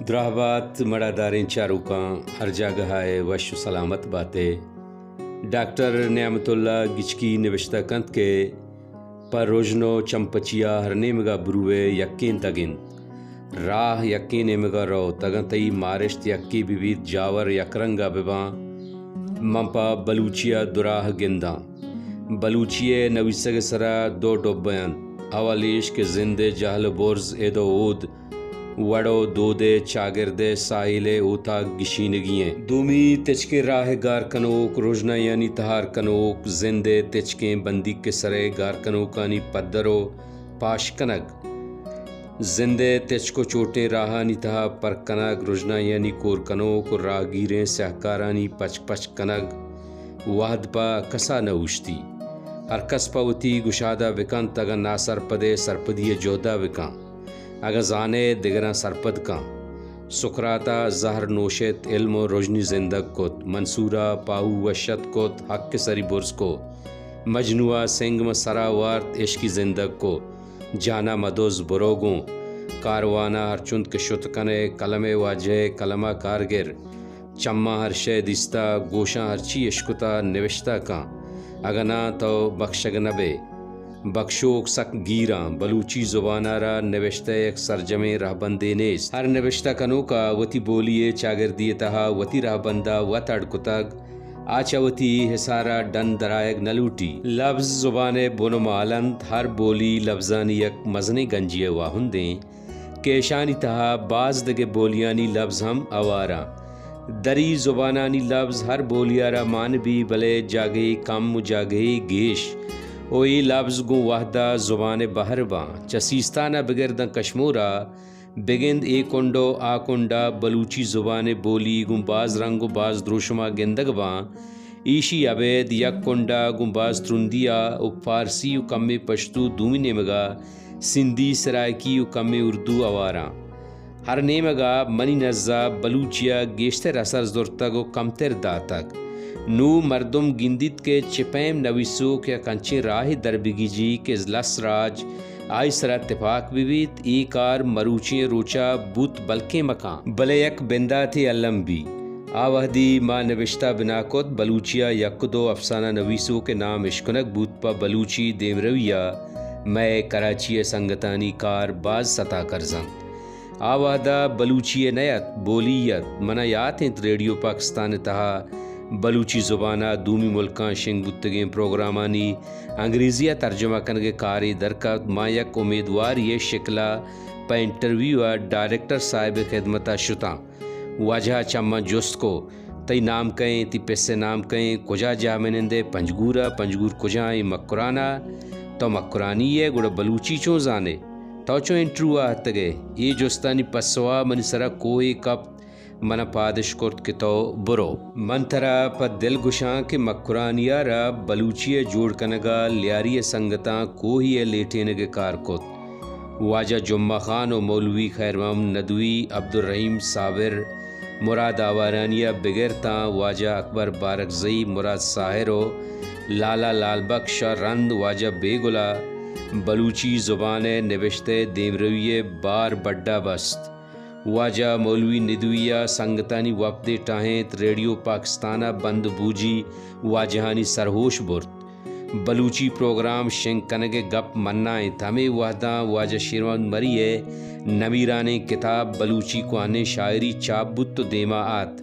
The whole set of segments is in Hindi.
द्राहबात मड़ादारें चारुका हर जगह है वश सलामत बातें। डॉक्टर न्यामतुल्ला गिचकी निविश्ता कंत के पर रोजनो चंपचिया हरने मगा ब्रुवे यक्कीन तगिन राह यक्कीन एमगा रो तगंतई मारिश्त यक्की विविध जावर यकरंगा बिबा मंपा बलूचिया दुराह गिंदा बलूचिये नविसग सरा दो डोबयन अवालीश के जिंदे जहल बोर्ज एदो ऊद वड़ो दोदे चागिरदे साइले ऊता गिशीनगियाँ दूमी तिचके राह गार कनोक रोजना यानी तहार कनोक जिंदे तिचके बंदी के सरे गार कनोकानी पद्दरो पाश कनक जिंदे तिचको चोटे राहानी तहा पर कनक रोजना यानी कोर कनोक रागीरें सहकारानी पच पच कनक वाहद पा कसा नउश्ती हर कस पवती गुशादा विकान तगा नासर पदे सरपदिये जोदा विकां अगर जाने दिगरा सरपद का सुकराता जहर नोशत इल्म रोजनी जिंदग कोत मंसूरा पाऊ वशत कोत हक के सरी बुर्स को मजनुआ सिंग में सरावार्त इश्की जिंदग को जाना मदोज बरोगों कारवाना हर चुंद के शुतकने कलमे वाजह कलमा कारगिर चम्मा हर शे दिस्ता गोशा हरची इश्कुता निविश्ता का अगना तो बख्शग नबे बख्शोक सक गीरा बलूची जुबानारा नविश्ता एक सरजमे रहबंदे नेस हर नविश्ता कनोका वती बोलिए चागिरदिए तहा वती रहबंदा वत अड़कुतग आचावती हिसारा डन दरायग नलूटी लफ्ज जुबाने बुनमालंत हर बोली लफ्जानी यक मजने गंजिए वाहुंदे केशानी तहा बाज दगे बोलियानी लफ्ज हम अवारा दरी जुबानानी लफ्ज हर बोलियारा मान भी भले जागे कम जागे गेश ओई लफ्ज गु वाहदा जुबान बहरबा चसीस्ताना बिगरदा कश्मोरा बिगिंद ए कुंडो आ कुंडा बलूची जुबान बोली गुम्बाज रंगो बाज द्रोशमा गिंदगबा ईशी अबेद यक कुंडा गुम्बाज त्रुंदिया उ फारसी उ कम्मे पश्तू दूमी नेमगा सिंधी सरायकी उ कम्मे उर्दू अवारा हर नेमगा मनी नज़्ज़ा बलूचिया गेश्तर असर ज़ुर्तगो कमतर दातक नू मर्दुम गिंदित के चिपैम नवीसो के कंचे राह दरबिगी के लस राज आई सरा इत्तेफाक विविध कार मरूची रोचा बूत बल्के मकान बले यक बिंदा थे अल्लम भी आवहदी माँ नविश्ता बिनाकोत बलूचिया यक दो अफसाना नवीसों के नाम इश्कुनक बूत पा बलूची देवरविया मैं कराची संगतानी कार बाज सता करजंग आवहदा बलूची नयत बोलीयत मनायात रेडियो पाकिस्तान तहा बलूची ज़ुबाना दूमी मुल्का शिंग बुतगे प्रोग्रामानी अंग्रेज़िया तर्जुमा करने कारी दरकत मायक उम्मीदवार ये शिकला प इंटरव्यू डायरेक्टर साहिब खिदमता शुता वाजह चम्मा जुस्त को तई नाम कहें ती पैसे नाम कहें कुजा जा मैंने पंजगूरा पंजगूर कुजा मक्कुराना तो मक्कुरानी है गुड़ा बलूची चो जाने तो चो इंटरव्यू आते गए ये जुस्तानी पसवा मन सरा कोई कप मन पादिश कुर्त के तो बुरो मंथरा पर दिल गुशा के मक्कुरानियारा बलूचिया जोड़ कनगा लियारी संगता को ही लेटेने के कार को वाजा जुम्मा खान और मौलवी खैरमम नदवी अब्दुर्रहीम साबिर मुराद आवारानिया बिगरता वाजा अकबर बारकजई मुराद साहिरो लाला लाल बख्श रंद वाजा बेगुला बलूची ज़ुबान निविश्ते देवरविये बार बड्डा बस्त वाजा मौलवी निदविया संगतानी वपदे टाहेत रेडियो पाकिस्ताना बंद बूजी वाजहानी सरहोश बुर्त बलूची प्रोग्राम शिंग कनगे गप मन्नाए तमे वादा वाजा शेरवान मरिए नमीराने किताब बलूची को आने शायरी चाबुत देमा आत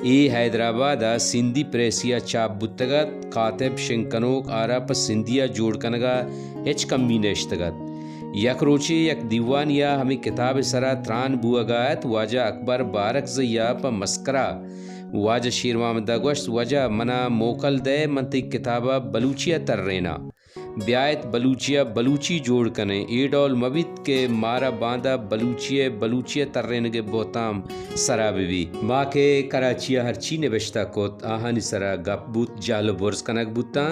ए हैदराबाद सिंधी प्रेसिया चाबुतगत कातिब शिंग कनोक आरा पर सिंधिया जोड़ कनगा हिच कम्मी नेश्तगत यक रोचे यक दीवानिया हमें किताब सरा त्रान बुआगायत वाजा अकबर बारक जया प मस्करा वाजा शेरवामदा गोश्त वजा मना मोकल दे मंती किताबा बलूचिया तर्रेना ब्यायत बलूचिया बलूची जोड़ कने एडोल मबित के मारा बांदा बलूचिया तर्रेन के बोताम सरा बीवी माँ के कराचिया हरची ने बेश्ता कोत आहानी सरा गपबूत जाल बुर्स कनक बुता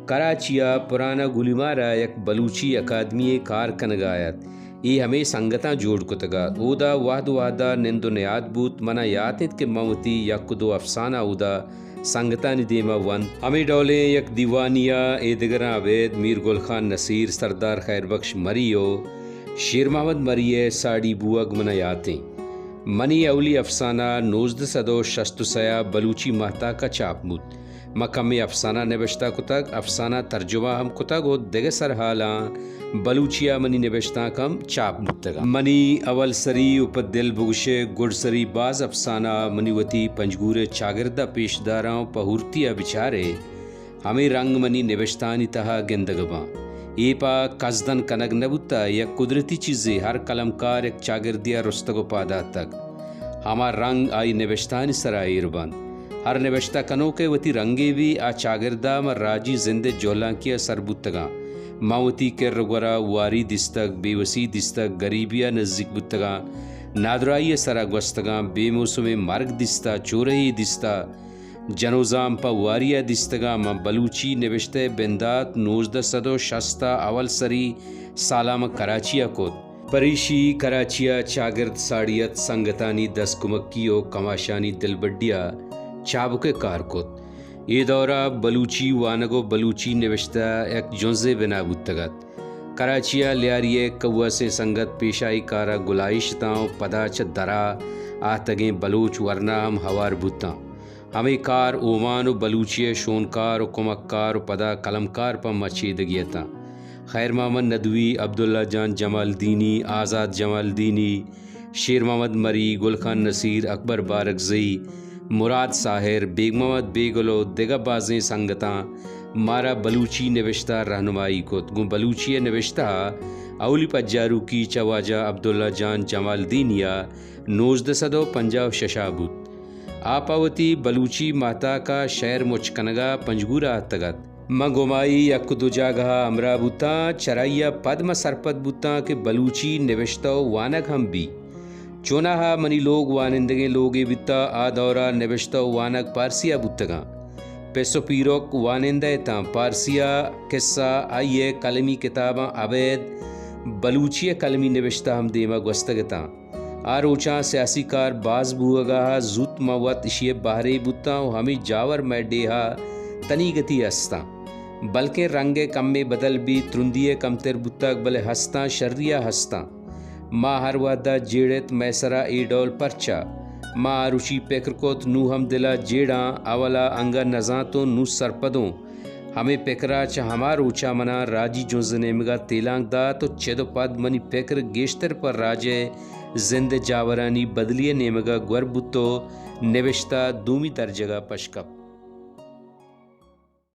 कराचिया पुराना गुलिमारा एक बलूची अकादमी कार कनगायत ये हमें संगता जोड़ कुतगा उदा वाद वादा निंदो नयाद बूत मना यातित के ममती यक दो अफसाना उदा संगता निदेमा वन हमें डोले यक दीवानिया ए दिगरा अवैद मीर गुल खान नसीर सरदार खैर बख्श मरियो शेर मोहम्मद मरिए साड़ी बुअग मना यातें मनी अवली अफसाना 1966 बलूची महता का चापमुत मकमी अफसाना नवश्ता कुतक अफसाना तर्जुमा हम कुतक हो देगे सर हाला बलूचिया मनी नवश्ता कम चापमुतगा मनी अवल सरी उपदिल बुगशे गुड़सरी बाज अफसाना मनीवती पंजगूरे चागिरदा पेशदाराओं पहुर्तिया बिचारे हमें रंग मनी नवश्तानी तहा गेंदगबा एपा कजदन कनग नबुता या कुदरती चीज़ें हर कलमकार एक चागिरदिया रुस्तगो पादा तक हमार रंग आई नवश्तानी सराय इरबंद हर नवश्ता कनो के वती रंगे भी आ चागिरदा म राजी जिंदे जोला किया सरबुतगा मावती के रगवरा वारी दिस्तक बेवसी दिस्तक गरीबिया नज़दीक बुतगा नादराई सरागवस्तगा बेमौसम मार्ग दिस्ता चोरही दिस्ता जनोजाम पा वारिया दिस्तगा म बलूची नविश्ते बिंदात 1960 अवल सरी सालाम कराचिया को परीशी कराचिया चागिर्द साड़ियत संगतानी 10 कुमक्कियो कमाशानी दिलबड्डिया चाबुके कारकोत ये दौरा बलूची वानगो बलूची नविश्ता एक जोंजे बिना बुतगत कराचिया लियारिये कौआ से संगत पेशाई कारा गुलाइशताओं पदाच दरा आतगे बलूच वरना हम हवार बुता हमें कार ओमान बलूचिया शोनकार कुमक्कार पदा कलमकार पर मचीदगियता खैर मोहम्मद नदवी अब्दुल्ला जान जमालदीनी आज़ाद जमालदीनी शेर मोहम्मद मरी गुलखान नसीर अकबर बारकज़ई मुराद साहिर बेग मोहम्मद बेगलो दिगा बाज़ें संगता मारा बलूची नविश्ता रहनुमाई को गु बलूचिया नविश्ता अवली पज्जारू की चवाजा अब्दुल्ला जान जमालदीनिया 1950 शशाबुत आपावती बलूची माता का शहर मुचकनगा पंजगूरा तगत मंगोमाई यकुदुजागा अमराबुता चराइया पद्म सरपत बुता के बलूची नविश्ता वानक हम भी चोनाहा मनी लोग वानिंदगे लोगे बिता आ दौरा नविश्ता वानक पारसिया बुतगा पेसो पीरोक वानिंदा ता पारसिया किस्सा आइए कलमी किताबा अवैध बलूचिया कलमी नविश्ता हम देमा गस्तगता आरोचा सियासी कार बाज बुआगा जुत मवत इशिए बाहरे बुता हमें जावर मैडेहा तनी गति हस्ता बल्कि रंगे कम में बदल भी त्रुंदिये कमतर बुतक बले हस्ता शर्रिया हस्ता माँ हर वादा जेड़त मैसरा एडोल परचा माँ रुचि पेकरकोत नू हम दिला जेड़ा अवला अंगा नजा तो नू सरपदों हमें पेकरा च हमार ऊँचा मना राजी जोजने मगा तेलांग दा तो चेदो पद मनी पेकर गेश्तर पर राजे जिंद जावरानी बदलिए नेमगा ग्वर बुतो नविश्ता दूमी दर्जगा पशकप